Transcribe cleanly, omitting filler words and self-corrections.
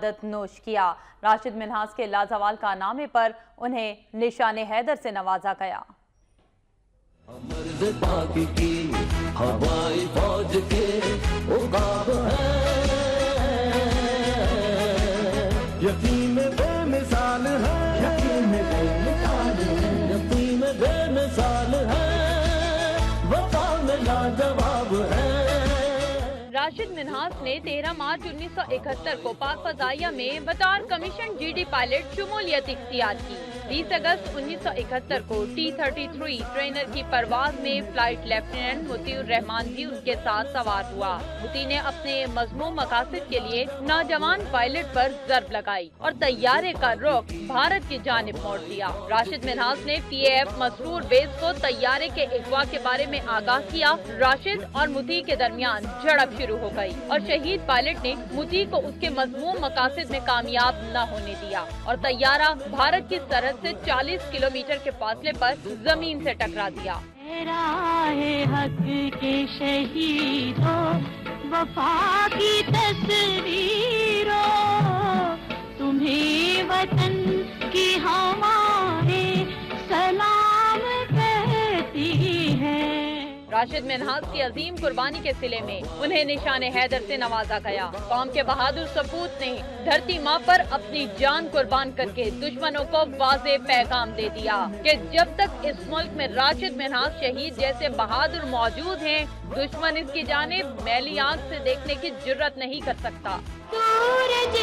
شہادت نوش کیا۔ راشد منہاس کے لازوال کارنامے پر انہیں نشان حیدر سے نوازا گیا۔ مرد پاک کی ہوائی فوج کے عقاب ہے، یتیم بے مثال ہے، یتیم بے مثال ہے، یتیم بے مثال ہے، وفا میں لاجواب ہے۔ راشد منہاس نے 13 مارچ 1971 کو پاک فضائیہ میں بطور کمیشن جی ڈی پائلٹ شمولیت اختیار کی۔ 20 اگست 1971 کو T-33 ٹرینر کی پرواز میں فلائٹ لیفٹیننٹ مطیع الرحمان بھی ان کے ساتھ سوار ہوا۔ مطیع نے اپنے مذموم مقاصد کے لیے نوجوان پائلٹ پر ضرب لگائی اور طیارے کا رخ بھارت کی جانب موڑ دیا۔ راشد منہاس نے PAF مسرور بیس کو طیارے کے اغوا کے بارے میں آگاہ کیا۔ راشد اور مطیع کے درمیان جھڑپ شروع ہو گئی اور شہید پائلٹ نے مطیع کو اس کے مذموم مقاصد میں کامیاب نہ ہونے دیا اور طیارہ بھارت کی سرحد سے 40 کلومیٹر کے فاصلے پر زمین سے ٹکرا دیا۔ راہ حق کے شہیدوں، وفا کی تصویروں، تمہیں وطن کی ہمارے سلام کہتی ہے۔ راشد منہاس کی عظیم قربانی کے صلے میں انہیں نشان حیدر سے نوازا گیا۔ قوم کے بہادر سپوت نے دھرتی ماں پر اپنی جان قربان کر کے دشمنوں کو واضح پیغام دے دیا کہ جب تک اس ملک میں راشد منہاس شہید جیسے بہادر موجود ہیں، دشمن اس کی جانب میلی آنکھ سے دیکھنے کی جرت نہیں کر سکتا۔ سورج